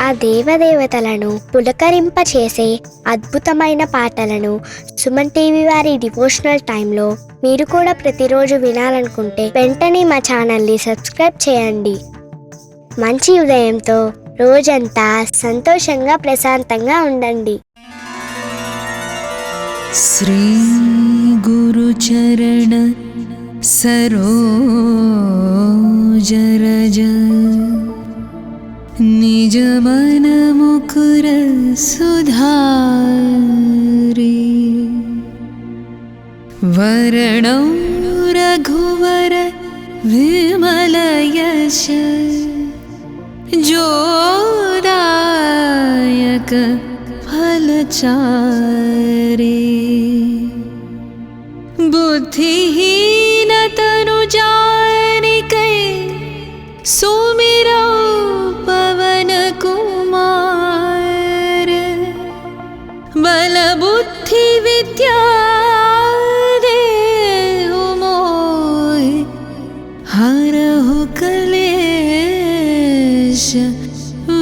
ఆ దేవదేవతలను పులకరింపచేసే అద్భుతమైన పాటలను సుమన్ టీవీ వారి డివోషనల్ టైంలో మీరు కూడా ప్రతిరోజు వినాలనుకుంటే వెంటనే మా ఛానల్ని సబ్స్క్రైబ్ చేయండి. మంచి ఉదయంతో రోజంతా సంతోషంగా ప్రశాంతంగా ఉండండి. శ్రీ గురు చరణ सरोज रज निज मन मुकुर सुधारी वरणौ रघुवर विमल यश जोदायक फलचारी बुद्धिहीन तनु जानिकै सुमिरौ पवन कुमार बल बुद्धि विद्या देहु मोहि हरहु कलेश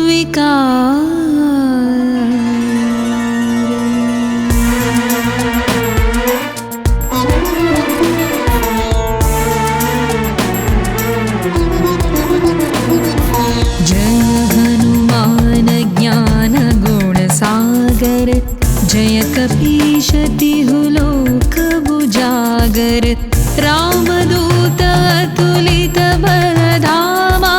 विकार। जय कपीश तिहु लोक उजागर रामदूत अतुलित बलधामा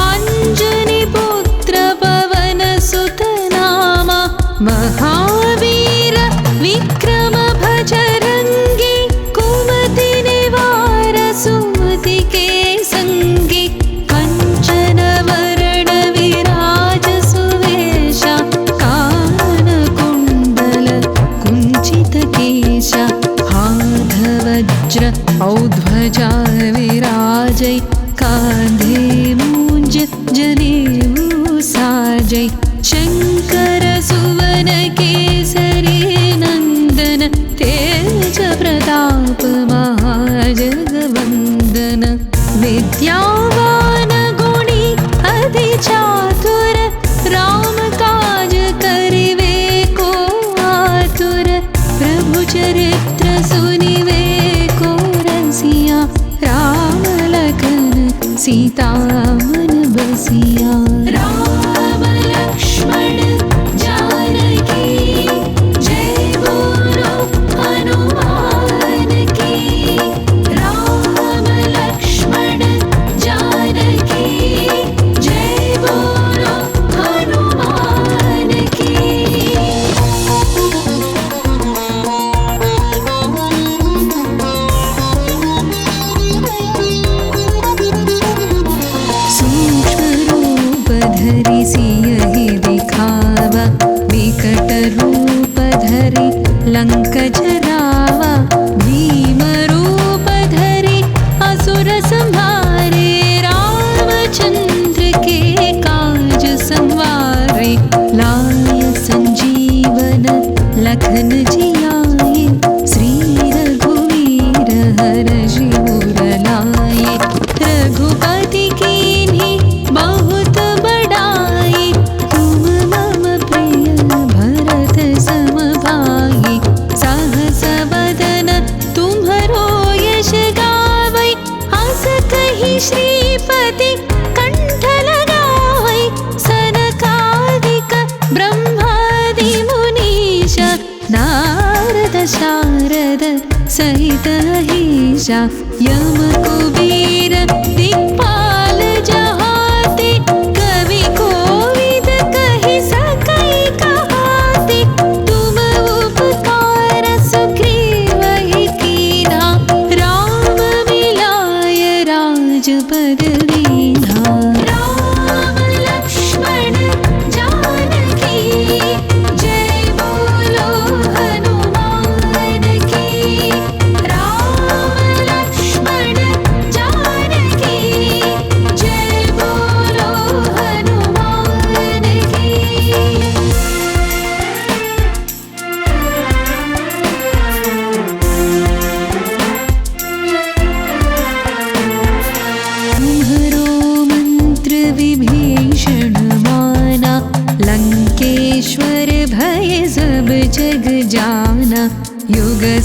अंजनी पुत्र पवन सुत नामा महावीर विक्रम भजरंगी कुमति निवार सुमति के संगी कंचन वरण विराज सुवेशा हाथ वज्र औध्वजा विराजै कांधे मूंज जनेऊ साजै शंकर सुवन केसरी नंदन तेज प्रताप महाजगवंदन विद्यावान गुणी अति चातुर राम काज करिवे को आतुर प्रभु चरित्र सुनिवे को रसिया राम लखन सीता मन बसिया। राम लक्ष्मण जानकी जय बोलो हनुमान की। राम लक्ष्मण जानकी जय बोलो हनुमान की। सियहि दिखावा विकट रूप धरि लंक जरावा भीम रूप धरि असुर संहारे रामचंद्र के काज संवारे लाय संजीवन लखन जियाए श्री रघुवीर हरषि उर लाए रघुपति कीन्ही बहुत बड़ाई तुम मम प्रिय भरत सम भाई सहस वदन तुम्हरो यश गावै अस कहि श्रीपति कंठ लगावै सनकादिक ब्रह्मादि मुनीश नारद शारद सहित अहिषा यम कुबेर दिक्पाल जहाते कवि कोविद कहि सकै कहाते तुम उपकार सुग्रीवहि कीन्हा राम मिलाय राजपद दीन्हा। राम लक्ष्मण जानकी जय बोलो हनुमान की। राम लक्ष्मण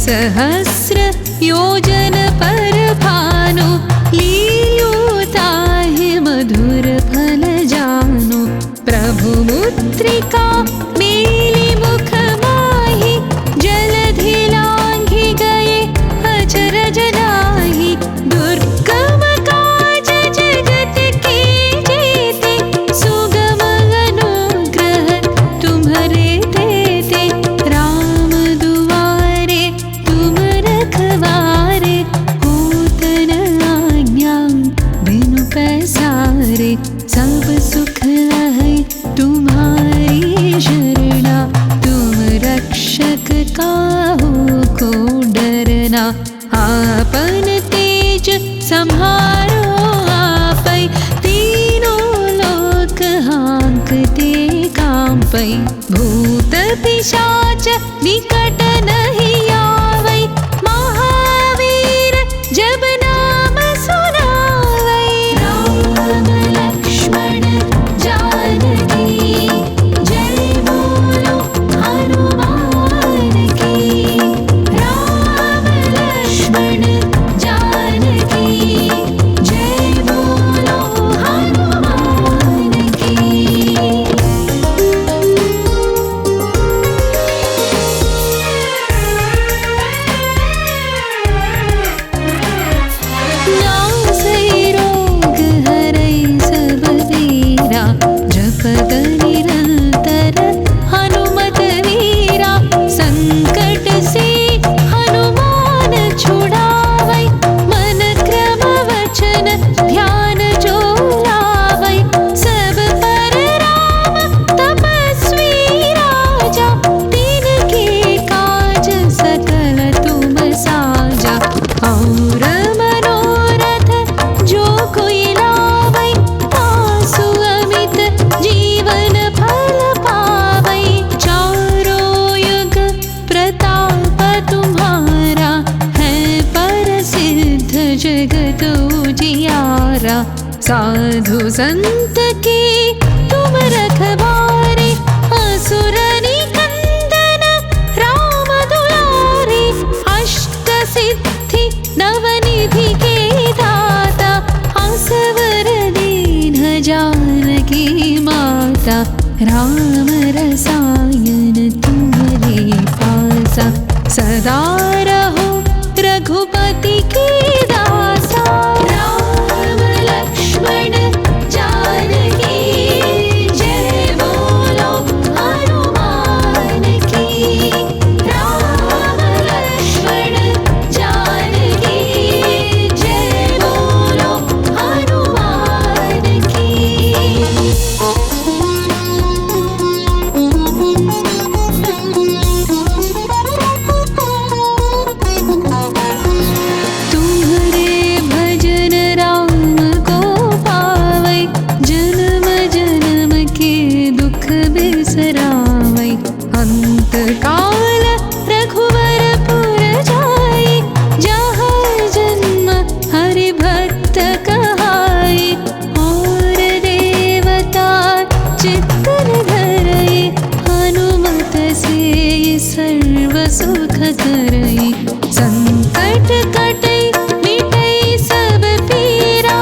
सहस्र योजन पर भानु, लील्युताहि मधुर फल जानु। प्रभु मुद्रिका मेली मुख माहि, जलधि लांघि गए अचरज नाही। दुर्गम काज जगत के जेते, सुगम अनुग्रह तुम्हरे तेते। राम दुआरे तुम रखवारे, होत न आज्ञा बिनु पैसारे। सब सुख है तुम्हारी शरणा, तुम रक्षक काहू को डरना। आपन तेज सम्हारो आपै, तीनों लोक हाँकते कांपै। भूत पिशाच निकट नहीं आवै, महावीर जब नाम सुनावै। राम लक्ष्मण जानकी, जय बोलो हनुमान की। राम लक्ष्मण जानकी, जय बोलो हनुमान की। नासै रोग हरै सब वीरा, जपत निरंतर हनुमत वीरा। संकट से हनुमान छुड़ावै, मन क्रम वचन ध्यान जो लावै। सब पर राम तपस्वी राजा, तिनके काज सकल तुम साजा। और मनोरथ जो कोई लावै, आसु अमित जीवन फल पावै। चारों युग प्रताप तुम्हारा, है प्रसिद्ध जगत उजियारा। साधु संत के तुम रखवारे, असुर निकंदन राम दुलारे। अष्ट सिद्धि नवनिधि के दाता, असवर दीन जानकी माता। राम रसायन तुम्हारे पासा, सदा रहो रघुपति की दासा। राम लक्ष्मण जानकी, जय बोलो हनुमान की। राम लक्ष्मण जानकी, जय बोलो हनुमान की। तुम्हारे भजन राम को पावै, जन्म जन्म के दुख बिसरावै। अंत काल रघुवर पुर जाई, जहाँ जन्म हरि भक्त कहाई। और देवता चित्तन धरई, हनुमत से सर्व सुख करई। संकट कटै मिटै सब पीरा,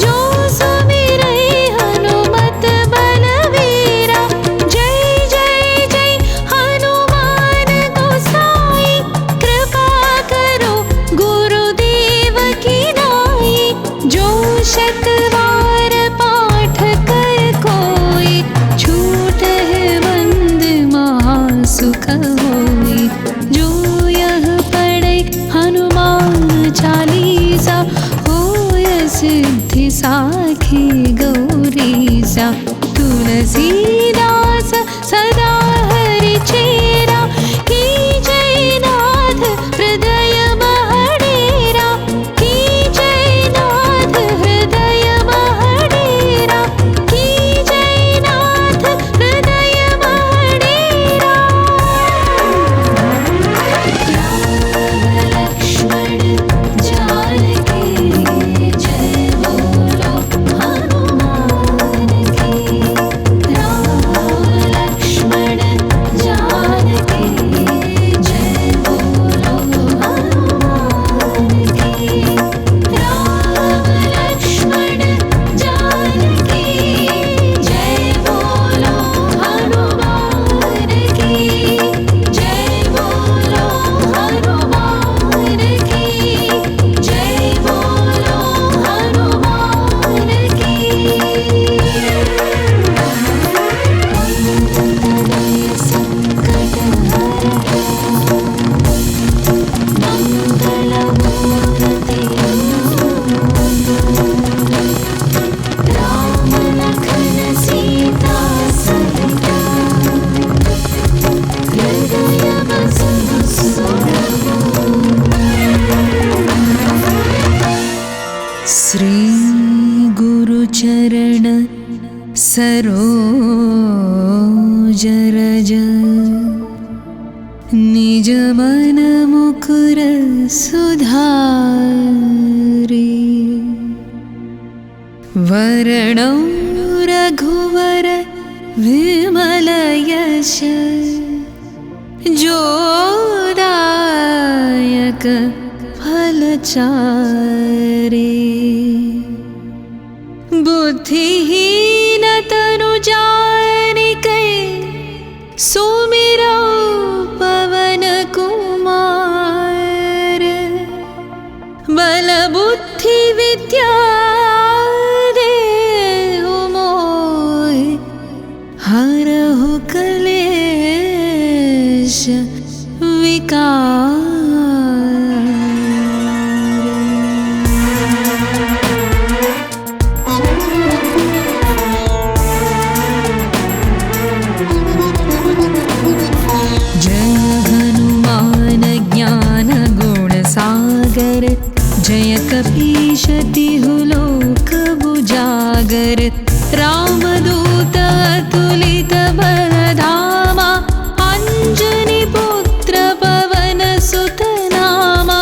जो सुमिरै हनुमत बलवीरा। जय जय जय हनुमान गोसाई, कृपा करो गुरुदेव की नाई। जो शत बार पाठ कर कोई, छूटहि बंद महासुख होई। जो यह पढ़ै हनुमान चालीसा, होय सिद्धि साखी गौरीसा। तुलसीदास सदा हरि चेरा, की जय नाथ हृदय महडेरा। की जय नाथ हृदय महडेरा, की जय नाथ हृदय महडेरा। राम लक्ष्मण जानकी, जय बोलो हनुमान की। राम सरोज रज निज मन मुकुर सुधारे वरणौ रघुवर विमल यश जोदायक फलचारे बुद्धिहीन तनु जानिके सुमिरौ पवन कुमार बल बुद्धि विद्या देहु मोहि हरहु क्लेश विकार सागर जय कपीश तिहु लोक उजागर रामदूत अतुलित बलधामा अंजनी पुत्र पवन सुत नामा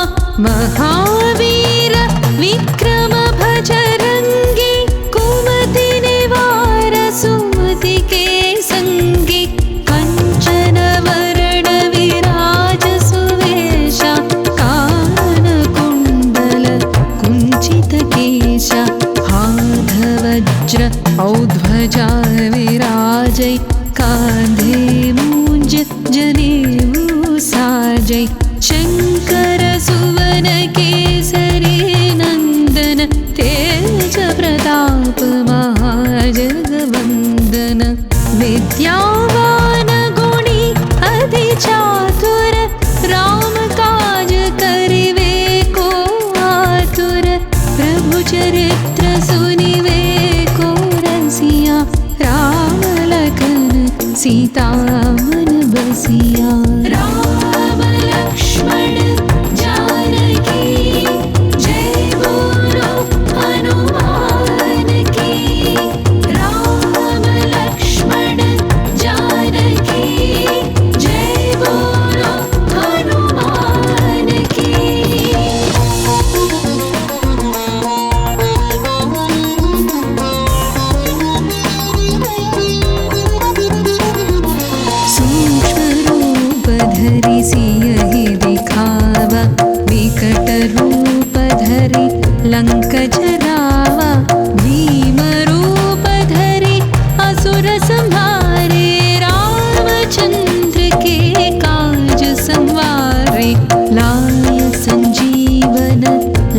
महावीर विक्रम भजरंगी कुमति निवार सुमति के संगी कंचन वरण विराज सुवेशा हाथ वज्र औध्वजा विराजै कांधे मूंज जनेऊ साजै शंकर सुवन केसरी नंदन तेज प्रताप महाजगवंदन विद्यावान गुणी अति चातुर राम काज करिवे को आतुर प्रभु चरित्र सुनिवे को रसिया राम लखन सीता मन बसिया राम लक्ष्मण जानकी जय बोलो हनुमान की राम लक्ष्मण जानकी जय बोलो हनुमान की धरि सियहि दिखावा विकट रूप धरि लंक जरावा भीम रूप धरि असुर संहारे रामचंद्र के काज संवारे लाय संजीवन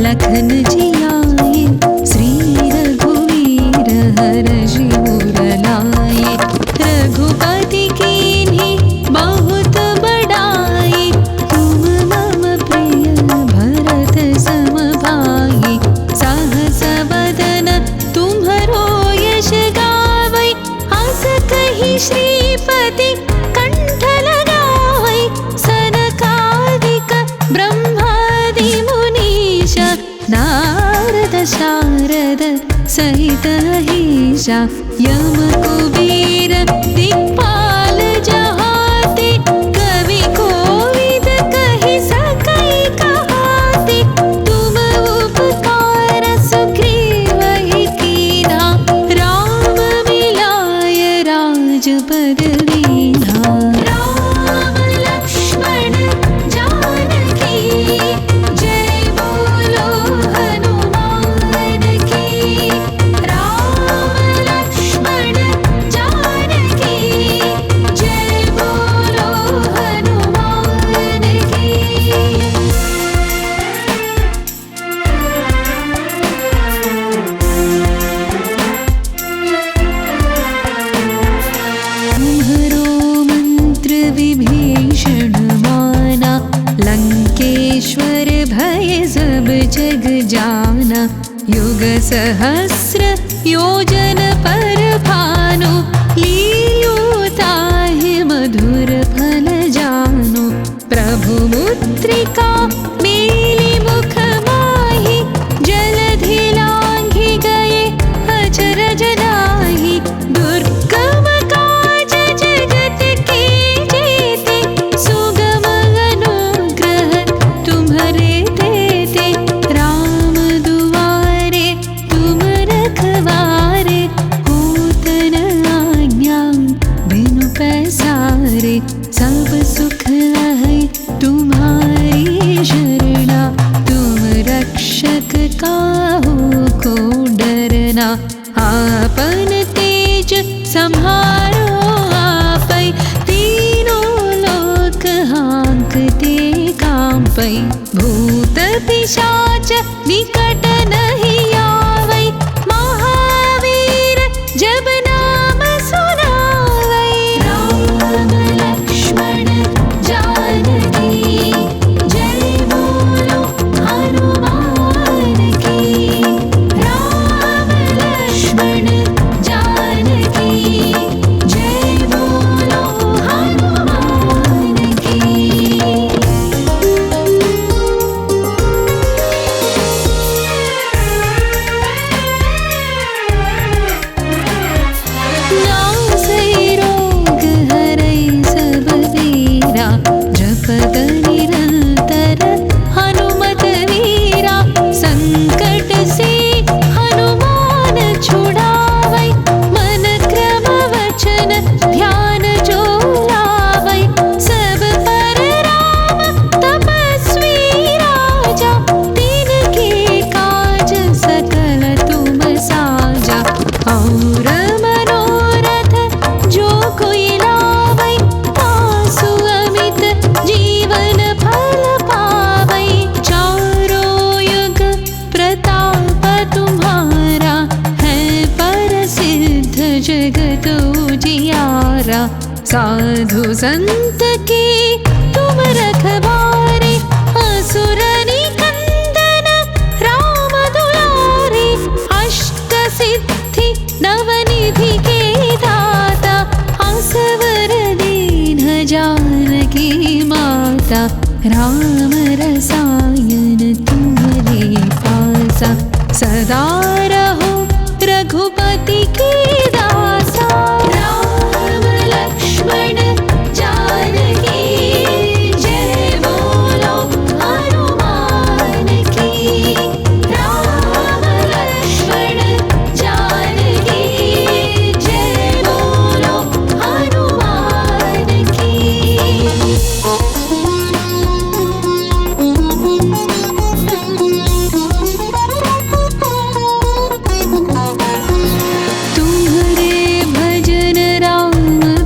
लखन जियाए श्री रघुवीर हरषि उर लाए रघुपति कीन्ही बहुत बड़ाई तुम मम प्रिय भरत सम भाई सहस बदन तुम्हरो यश गावै अस कहि श्रीपति कंठ लगावै सनकादिक ब्रह्मादि मुनीश नारद शारद सहित अहिषा यम कुबेर दिक्पाल जहाते कवि कोविद कहि सकै कहाते तुम उपकार सुग्रीवहि कीन्हा राम मिलाय राजपद दीन्हा राम लक्ष्मण जानकी जय बोलो हनुमान की राम लक्ष्मण जानकी जय बोलो हनुमान की तुम्हरो मंत्र विभीषण माना लंकेश्वर भय सब जग जाना युग सहस्र योजन पर भानु लील्योताहि मधुर फल जानु प्रभु मुद्रिका मेली मुख माहि जलधि लांघि गए अचरज नाही जगत उजियारा। साधु संत के तुम रखवारे, असुर निकंदन राम दुलारे। अष्ट सिद्धि नवनिधि के दाता, असवर दीन जानकी माता। राम रसायन तुम्हारे पासा, सदा रहो रघुपति के दासा। राम लक्ष्मण जानकी जय बोलो हनुमान की। राम लक्ष्मण जानकी जय बोलो हनुमान की। तुम्हारे भजन राम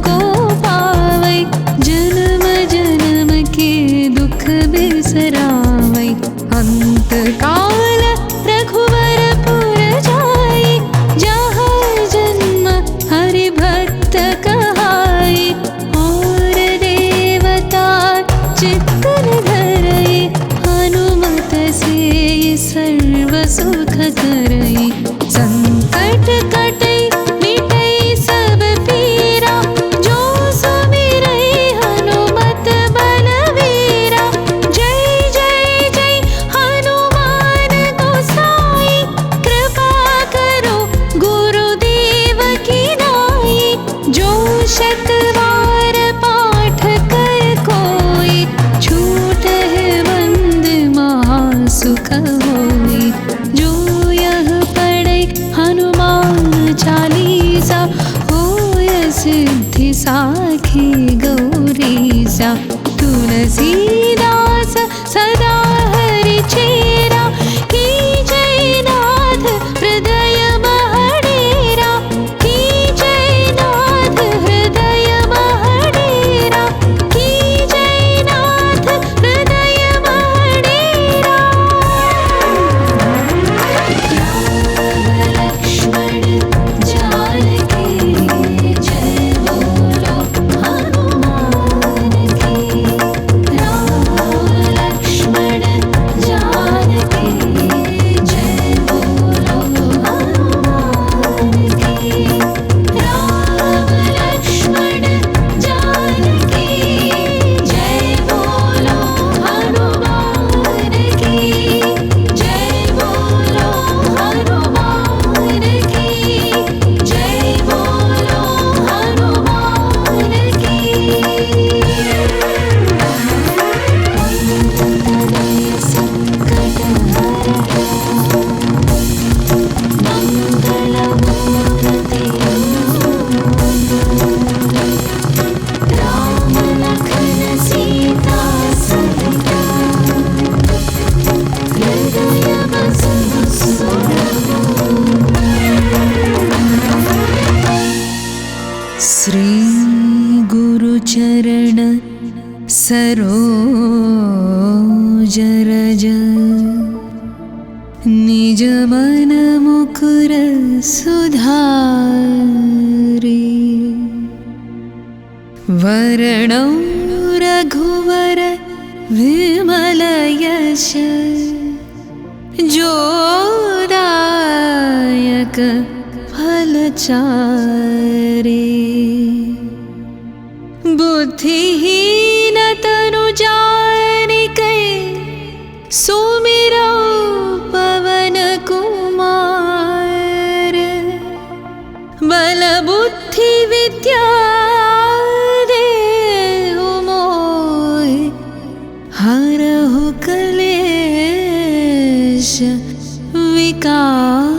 को पावै, जन्म जन्म के दुख बिसरावै। अंत काल रघुवर पुर जाई, जहाँ जन्म हरि भक्त कहाई। और देवता चित्तन धरई, हनुमत से सर्व सुख करई। संकट कटई मिटई सब पीरा, जो सुमिरई हनुमत बलवीरा। जय जय जय हनुमान गोसाई, कृपा करो गुरुदेव की नाई। जो शत बार पाठ कर कोई, छूटहि बंद महासुख होई। जो यह पढ़ै हनुमान चालीसा, होय सिद्धि साखी गौरीसा। तुलसीदास सदा हरि चेरा, की जय नाथ हृदय महडेरा। की जय नाथ हृदय महडेरा, की जय नाथ हृदय महडेरा। लक्ष्मण जानकी जय बोलो हनुमान की। राम लक्ष्मण जानकी जय बोलो हनुमान की। राम लक्ष्मण जानकी जय बोलो हनुमान की। जय बोलो हनुमान की। जय बोलो हनुमान की। संकट मंगल मूर्ति, राम लखन सीता सहिता। हृदय बसहु श्री गुरु चरण सरोज रज, निज मन मुकुर सुधारि। वरणौ रघुवर विमल यश, जोदायक फलचारि। बुद्धिहीन तनु जानिकै, सुमिरौ पवन कुमार। बल बुद्धि विद्या देहु मोहि, हरहु कलेश विकार।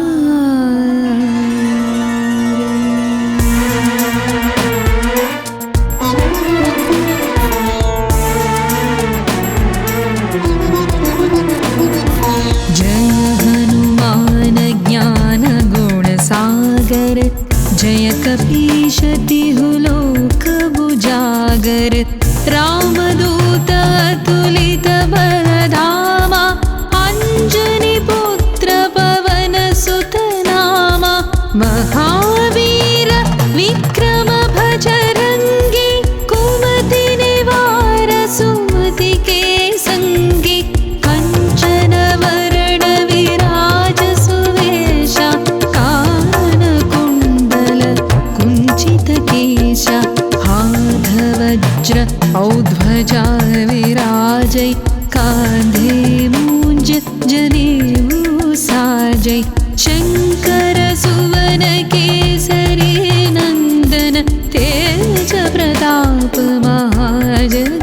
जय हनुमान ज्ञान गुण सागर, जय कपीश तिहु लोक उजागर। रामदूत अतुलित बल धामा, अंजनी पुत्र पवन सुत नामा। महावीर वज्र औध्वजा विराजै कान्धे मूञ्ज जनेऊ साजै शङ्कर सुवन केसरी नन्दन तेज प्रताप महाजगवन्दन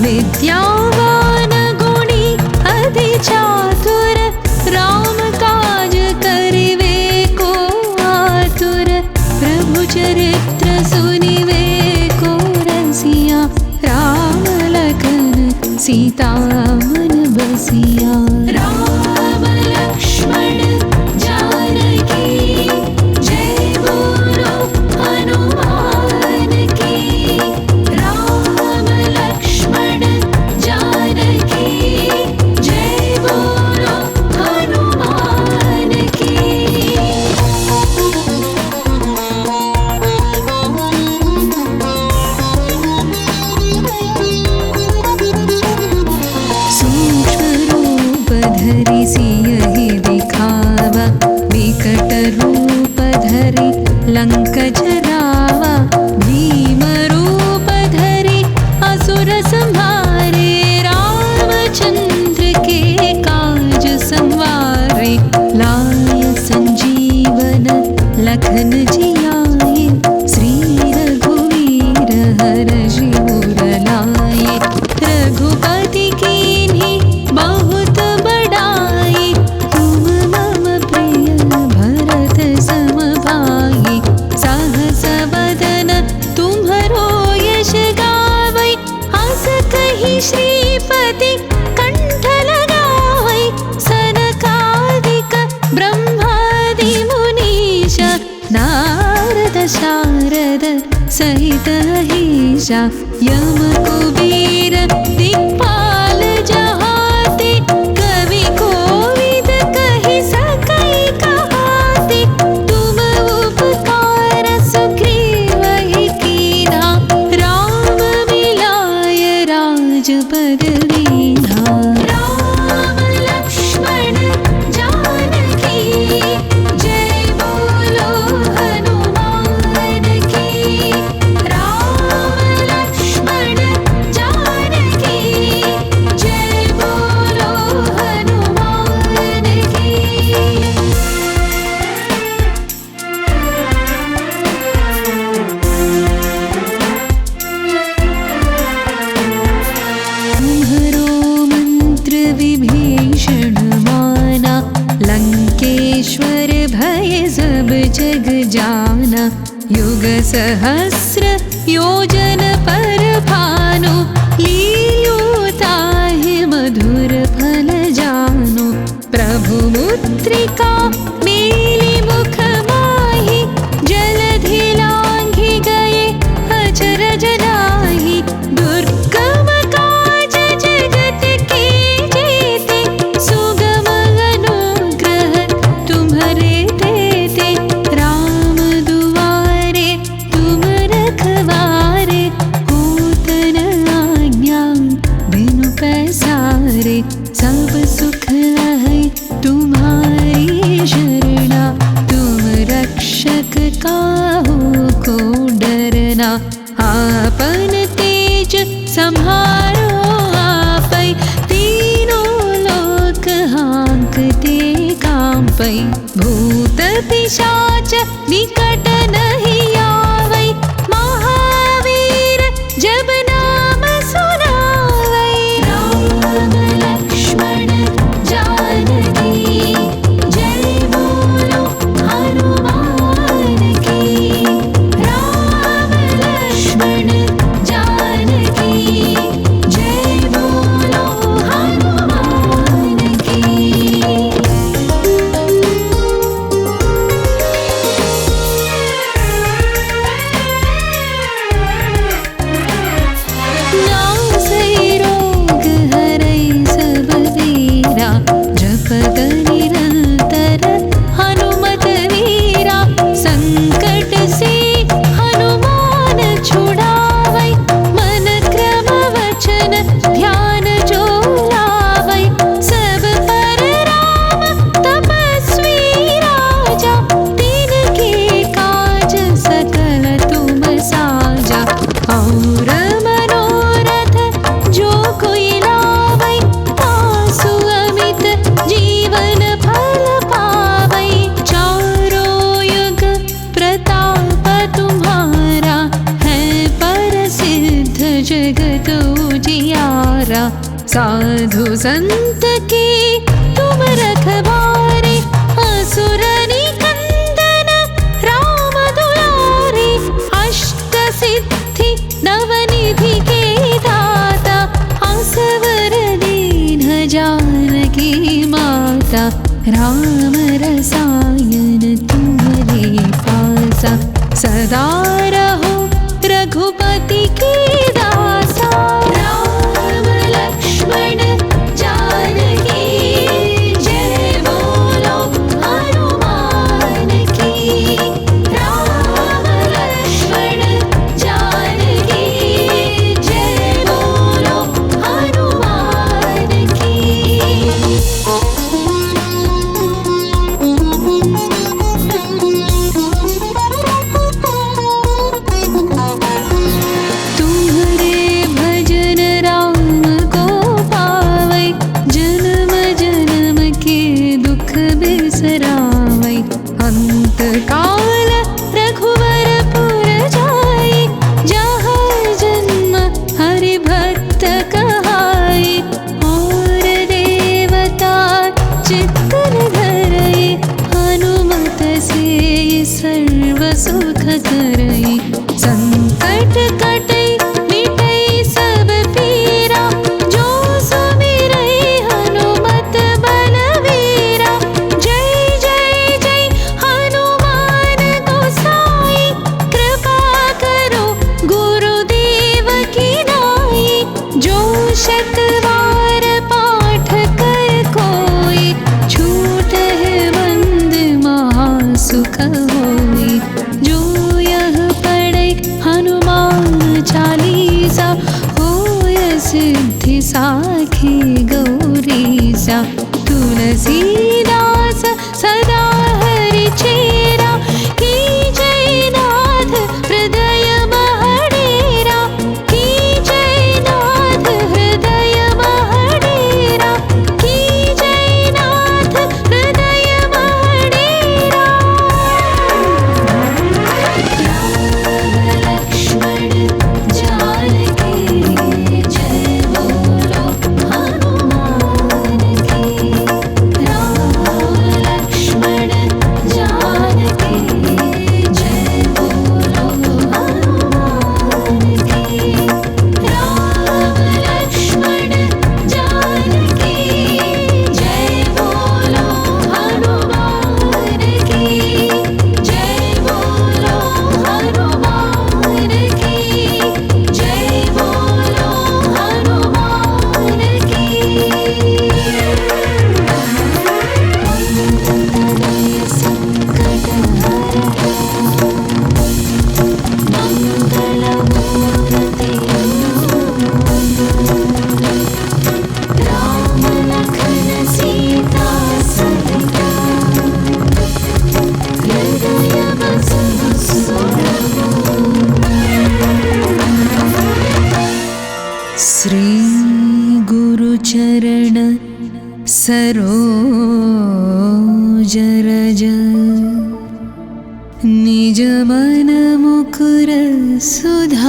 विद्यावान गुणी अति चातुर राम काज करिवे को आतुर प्रभु चरित्र सुनिवे को रसिया राम लखन सीता मन बसिया राम लक्ष्मण जानकी जय बोलो हनुमान की राम लक्ष्मण जानकी जय बोलो हनुमान की। सूक्ष्म रूप धरि सियहि दिखावा विकट रूप धरि लंक जरावा भीम रूप धरि असुर संहारे रामचंद्र के काज संवारे लाय संजीवन लखन जियाए श्री रघुवीर हरषि उर लाए रघुपति कीन्ही बहुत बड़ाई तुम मम प्रिय भरत सम भाई सहस वदन तुम्हरो यश गावै अस कहि श्रीपति कंठ लगावै सनकादिक ब्रह्मादि मुनीश नारद शारद सहित अहिषा यम कुबेर दिक्पाल जहाते कवि कोविद कहि सकै कहाते तुम उपकार सुग्रीवहि कीन्हा राम मिलाय राजपद दीन्हा राम लक्ष्मण जानकी जय बोलो हनुमान की राम लक्ष्मण जानकी जय बोलो हनुमान की। तुम्हरो मंत्र विभीषण माना लंकेश्वर भय सब जग जाना युग सहस्र योजन पर भानु लील्यो ताहि मधुर फल जानु प्रभु मुद्रिका मेलि मुख माहि जलधि लांघि गए अचरज नाही दुर्गम काज जगत के जेते सुगम अनुग्रह तुम्हरे तेते राम दुआरे तुम रखवारे होत न आज्ञा बिनु पैसारे सब सुख है तुम्हारी शरण साधु संत के तुम रखवारे, असुर निकंदन राम दुलारे। अष्ट सिद्धि नवनिधि के दाता, असवर दीन जानकी माता। राम रसायन तुम्हारे पासा, सदा रहो रघुपति की दासा। राम लक्ष्मण जानकी जय बोलो हनुमान की। राम लक्ष्मण जानकी जय बोलो हनुमान की। तुम्हारे भजन राम को पावै, जन्म जन्म के दुख बिसरावै। अंत काल रघुवरपुर जाई, जहाँ जन्म हरि भक्त कहाई। और देवता चित्तन धरई, हनुमत से सर्व सुख करई। संकट कटई मिटई सब पीरा, जो सुमिरई हनुमत बलवीरा। जय जय जय हनुमान गोसाई, कृपा करो गुरुदेव की नाई। जो शत बार पाठ कर कोई, छूटहि बंद महासुख होई। जो यह पढ़ै हनुमान चालीसा, होय सिद्धि साखी गौरीसा। तुलसीदास सदा हरि चेरा, की जय नाथ हृदय महडेरा। की जय नाथ हृदय महडेरा, की जय नाथ हृदय महडेरा। लक्ष्मण जानकी जय बोलो हनुमान की। राम लक्ष्मण जानकी जय बोलो हनुमान की। राम लक्ष्मण जानकी जय बोलो हनुमान की। जय बोलो हनुमान की। जय बोलो हनुमान की। संकट मंगल मूर्ति राम लखन सीता सहिता, हृदय बसहु श्री गुरु चरण सरोज रज, निज मन मुकुर सुधारि।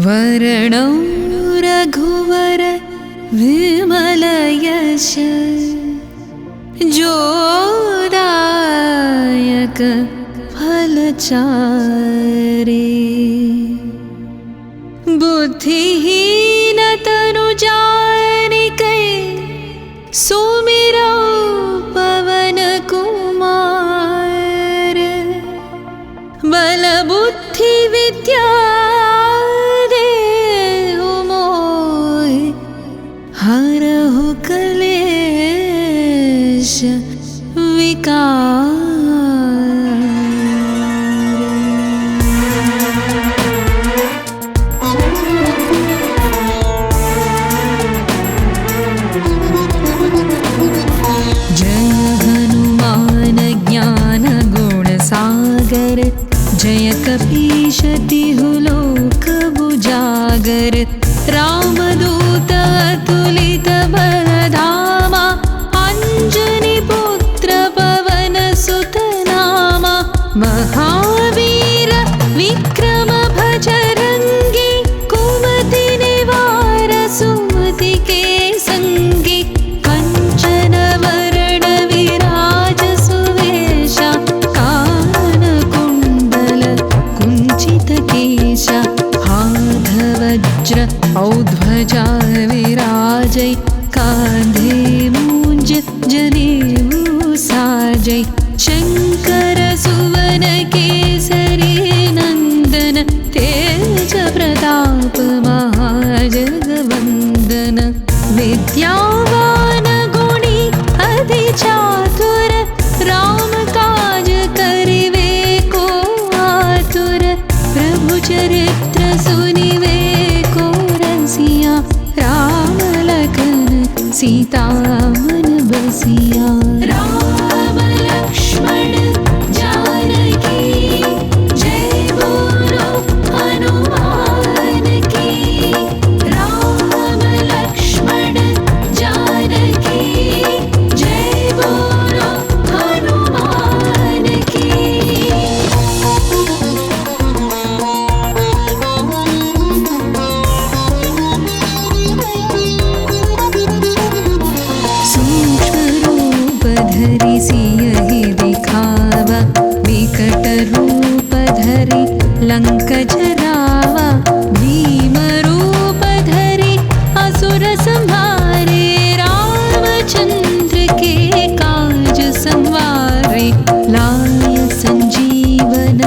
वरणौ रघुवर विमल यश, जोदायक फलचारि। बुद्धिहीन तनु जानिकै, सुमिरौ पवन कुमार। बल बुद्धि विद्या देहु मोहि, हरहु कलेश विकार। जय हनुमान ज्ञान गुण सागर, जय कपीश तिहु लोक उजागर। रामदूत अतुलित बल धामा, अंजनी पुत्र पवन सुत शङ्कर सुवन केसरी नन्दन तेज प्रताप महाजगवन्दन विद्यावान गुणी अति चातुर राम काज करिवे को आतुर प्रभु चरित्र सुनिवे को रसिया राम लखन सीता मन बसिया राम लक्ष्मण जानकी जय बोलो हनुमान की राम लक्ष्मण जानकी जय बोलो हनुमान की। सूक्ष्म रूप धरि सियहि दिखावा विकट रूप धरि लंक जरावा भीम रूप धरि असुर संहारे रामचंद्र के काज संवारे लाय संजीवन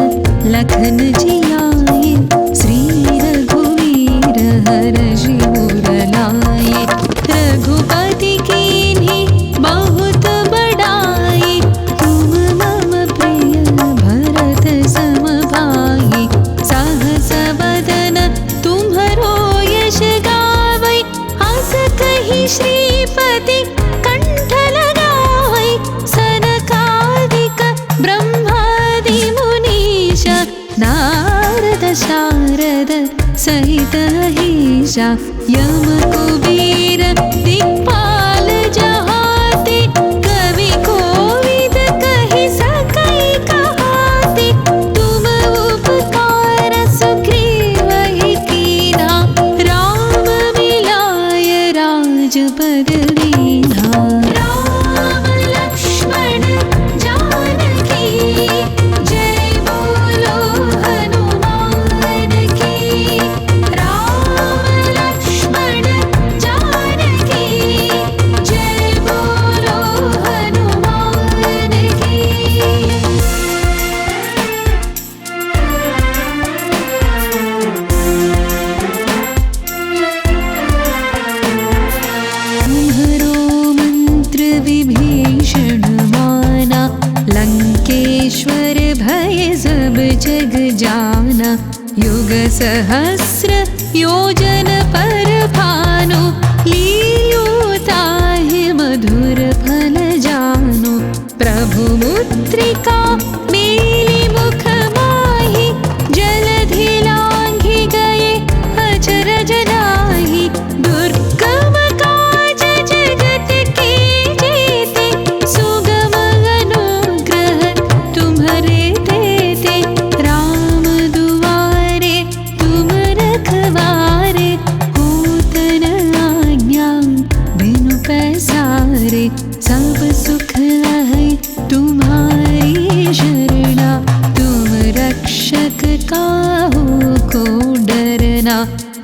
लखन जियाए श्री रघुवीर हरषि उर लाए रघुपति कीन्ही बहुत बड़ाई तुम मम प्रिय भरत सम भाई सहस वदन तुम्हरो यश गावै अस कहि श्रीपति कंठ लगावै सनकादिक ब्रह्मादि मुनीश नारद शारद सहित अहिषा यम कुबेर दिक्पाल जहाते कवि कोविद कहि सकै कहाते तुम उपकार सुग्रीवहि कीन्हा राम मिलाय राजपद दीन्हा राम लक्ष्मण जानकी जय बोलो हनुमान की राम लक्ष्मण जानकी जय बोलो हनुमान की। तुम्हरो मंत्र विभीषण माना लंकेश्वर भय सब जग जाना युग सहस्र योजन पर भानु लील्यो ताहि मधुर फल जानु प्रभु मुद्रिका मेलि मुख माहि जलधि लांघि गए अचरज नाही दुर्गम काज जगत के जेते सुगम अनुग्रह तुम्हरे तेते राम दुआरे तुम रखवारे होत न आज्ञा बिनु पैसारे सब सुख है तुम्हारी शरणा तुम रक्षक काहू को डरना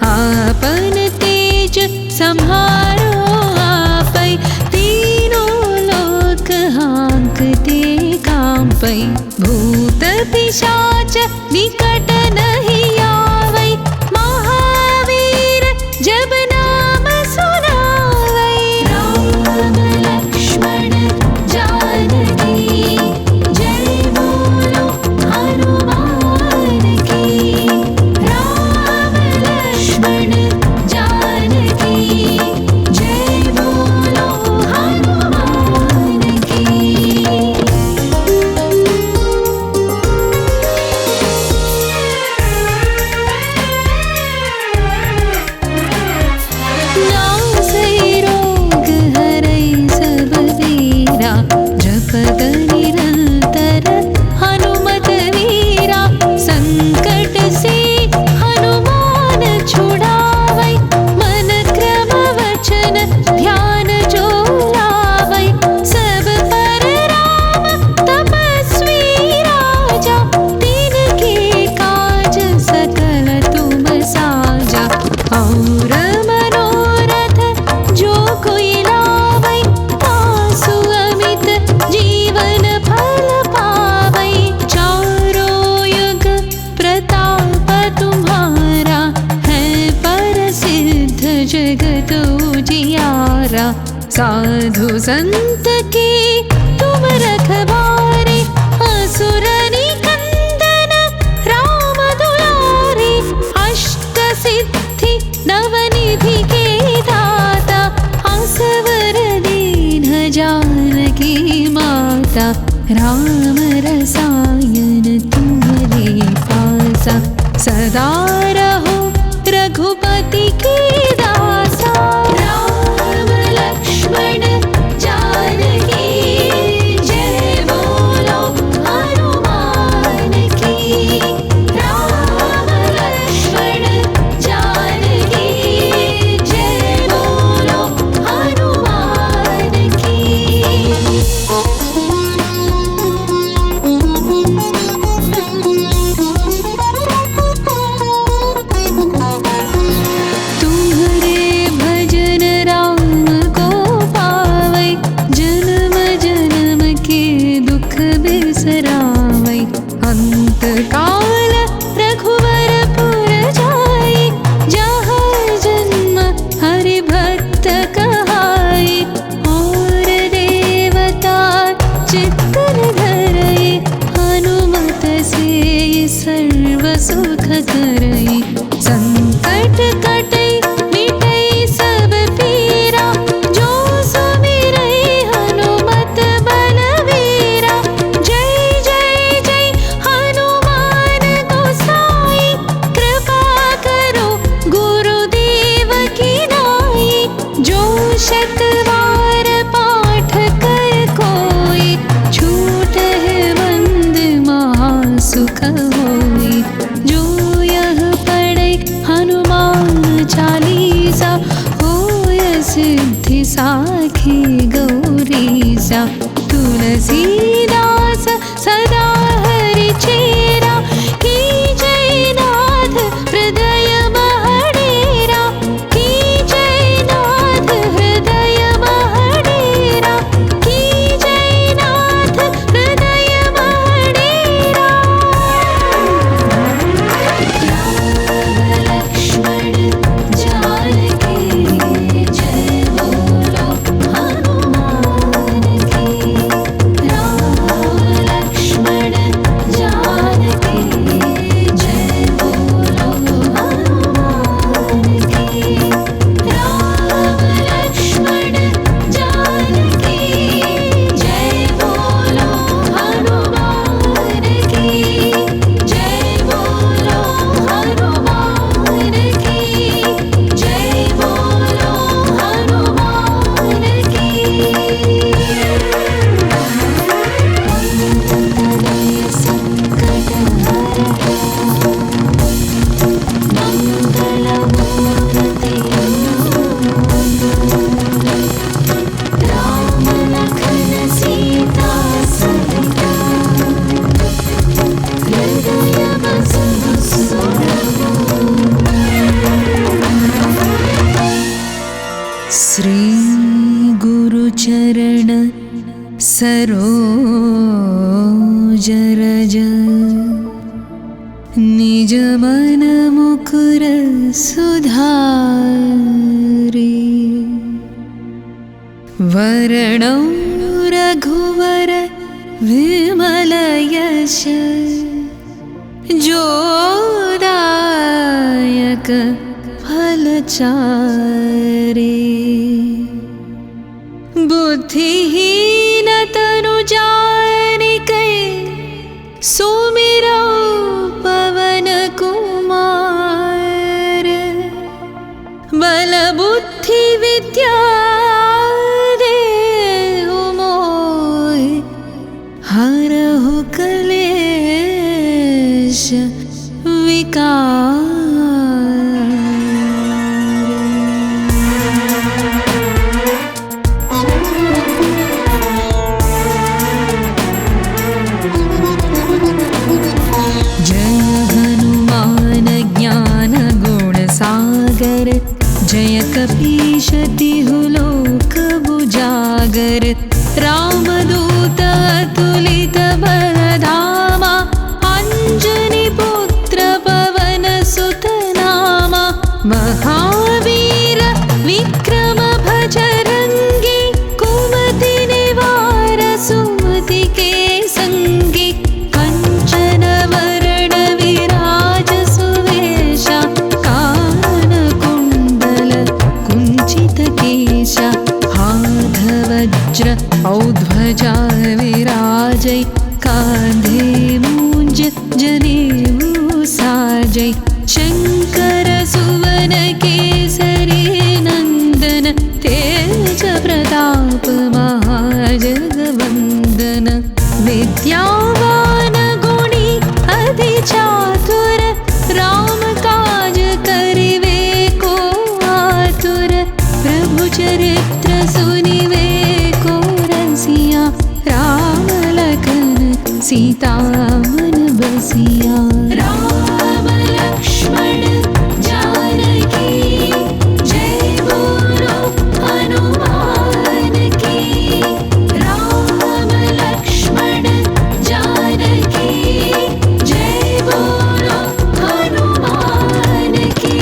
आपन तेज सम्हारो आपै तीनों लोक हाँकते कांपै भूत पिशाच निकट नहीं आवै महावीर जब नाम सुनावै राम लक्ष्मण जानकी जय बोलो हनुमान की राम लक्ष्मण जानकी जय बोलो हनुमान की। संत के तुम रखवारे, असुर निकंदन राम दुलारे। अष्ट सिद्धि नवनिधि के दाता, असवर दीन जानकी माता। राम रसायन तुम्हारे पासा, सदा रहो रघुपति के दासा। राम लक्ष्मण जानकी जय बोलो हनुमान की। राम लक्ष्मण जानकी जय बोलो हनुमान की। तुम्हारे भजन राम को पावै, जन्म जन्म के दुख बिसरावै। अंत काल रघुवरपुर जाई, जहाँ जन्म हरि भक्त कहाई। और देवता चित्तन धरई, हनुमत से सर्व सुख करई। संकट कटई मिटई सब पीरा, जो सुमिरई हनुमत बलवीरा। जय जय जय हनुमान गोसाई, कृपा करो गुरुदेव की नाई। जो शत बार पाठ कर कोई, छूटहि बंद महासुख होई। जो यह पढ़ै हनुमान चालीसा, होय सिद्धि साखी गौरीसा। तुलसीदास सदा हरि चेरा, की जय नाथ हृदय महडेरा। की जय नाथ हृदय महडेरा, की जय नाथ हृदय महडेरा। लक्ष्मण जानकी जय बोलो हनुमान की। राम लक्ष्मण जानकी जय बोलो हनुमान की। राम लक्ष्मण जानकी जय बोलो हनुमान की। जय बोलो हनुमान की। जय बोलो हनुमान की। संकट मंगल मूर्ति राम लखन सीता सहिता, हृदय बसहु श्री गुरु चरण सरोज रज, निज मन मुकुर सुधारि। वरणौ रघुवर विमल यश, जोदायक फलचारि। बुद्धिहीन तनु जानिकै, सुमिरौ पवन कुमार। बल बुद्धि विद्या देहु मोहि, हरहु कलेश विकार। जय कपीश तिहु लोक बुजागर। रामदूत अतुलित बलधामा, अंजनी पुत्र पवन सुत कांधे मूंज जनेऊ साजै शंकर सुवन केसरी नंदन तेज प्रताप महाजगवंदन विद्यावान गुणी अति चातुर राम काज करिवे को आतुर प्रभु चरित्र सुनिवे को रसिया राम लखन सीता मन बसिया राम लक्ष्मण जानकी जय बोलो हनुमान की राम लक्ष्मण जानकी जय बोलो हनुमान की।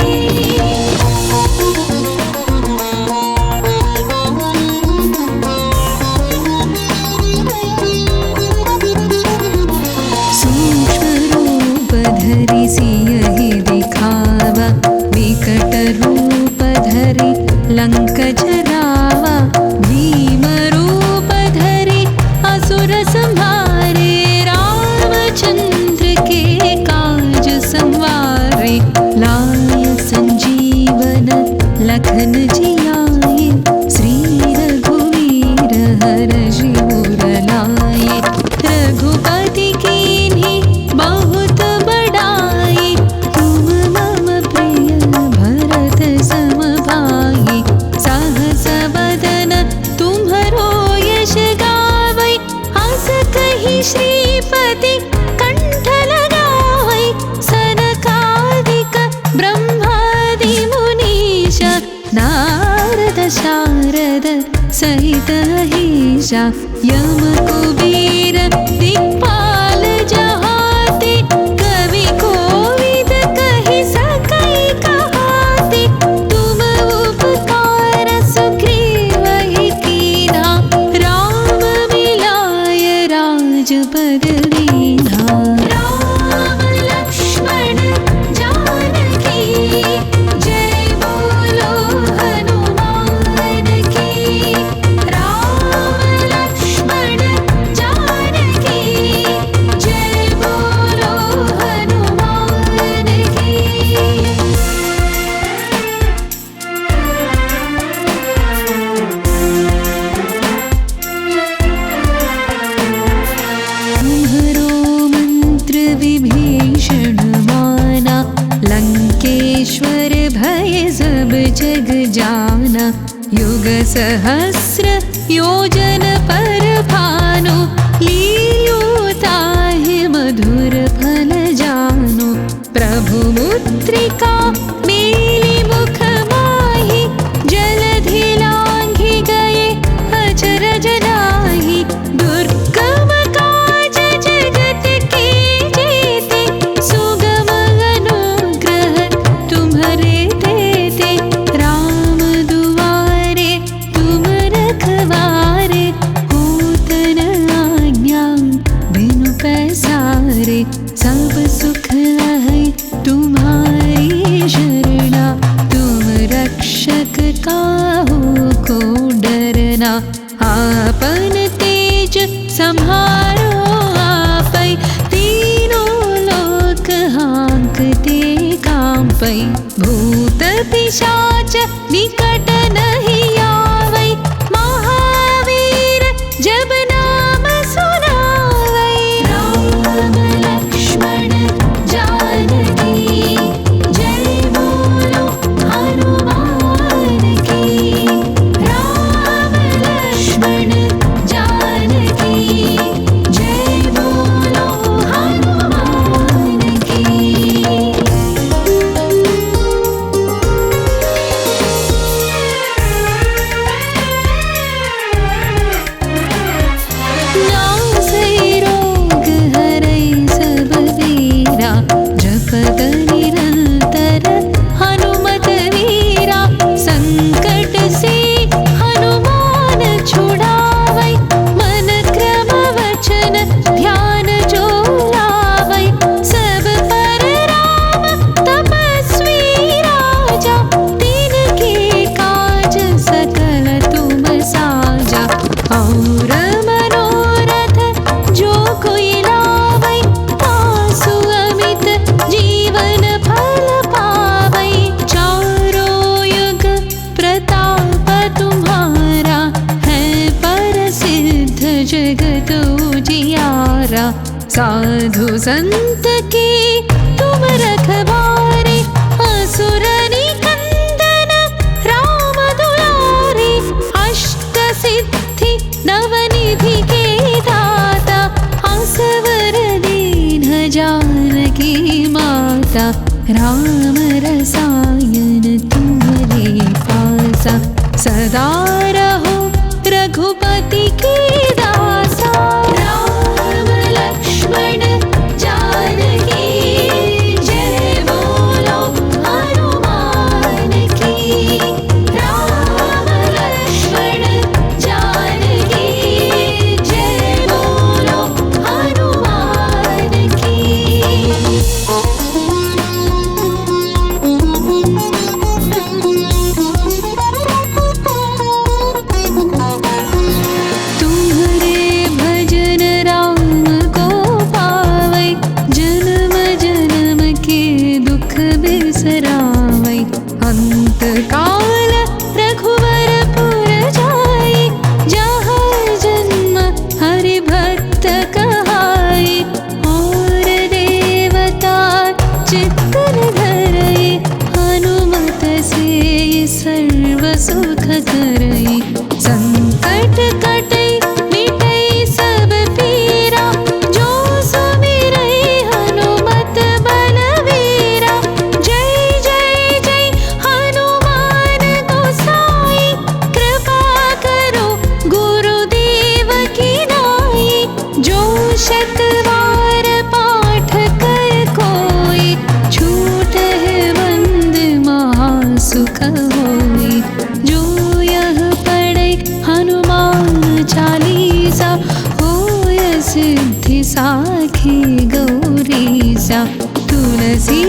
सूक्ष्म रूप धरि सियहि दिखावा विकट रूप धरि लंक जरावा भीम रूप धरि असुर संहारे रामचंद्र के काज संवारे लाय संजीवन लखन जियाए श्री रघुवीर हर्षि उर लाए रघुपति कीन्ही बहुत बड़ाई तुम मम प्रिय भरत सम भाई सहस बदन तुम्हरो यश गावै अस कहि श्रीपति कंठ लगावै सनकादिक ब्रह्मादि मुनीश नारद शारद सहित अहिषा यम कुबेर दिक्पाल जहाते कवि कोविद कहि सकै कहाते तुम उपकार सुग्रीवहि कीन्हा राम मिलाय राजपद दीन्हा राम लक्ष्मण जानकी जय बोलो हनुमान की राम लक्ष्मण जानकी जय बोलो हनुमान की। तुम्हरो मंत्र विभीषण माना लंकेश्वर भय सब जग जाना युग सहस्र योजन पर भानु लील्यो ताहि मधुर फल जानु प्रभु मुद्रिका मेलि मुख माहि जलधि लांघि गए अचरज नाही दुर्गम काज जगत के जेते सुगम अनुग्रह तुम्हरे तेते राम दुआरे तुम साधु संत के तुम रखवारे, असुर निकंदन राम दुलारे। अष्ट सिद्धि नवनिधि के दाता, असवर दीन जानकी माता। राम रसायन तुम्हारे पासा, सदा रहो रघुपति के दासा। राम लक्ष्मण जानकी जय बोलो हनुमान की। राम लक्ष्मण जानकी जय बोलो हनुमान की। काल रघुवर पुर जाई, जहाँ जन्म हरि भक्त कहाई। और देवता चित्तन धरई, हनुमत से सर्व सुख करई। संकट कटई मिटई सब पीरा, जो सुमिरई हनुमत बलवीरा। जय जय जय हनुमान गोसाई, कृपा करो गुरुदेव की नाई। जो शत बार पाठ कर कोई, छूटहि बंद महासुख होई। जो यह पढ़ै हनुमान चालीसा, होय सिद्धि साखी गौरीसा। तुलसी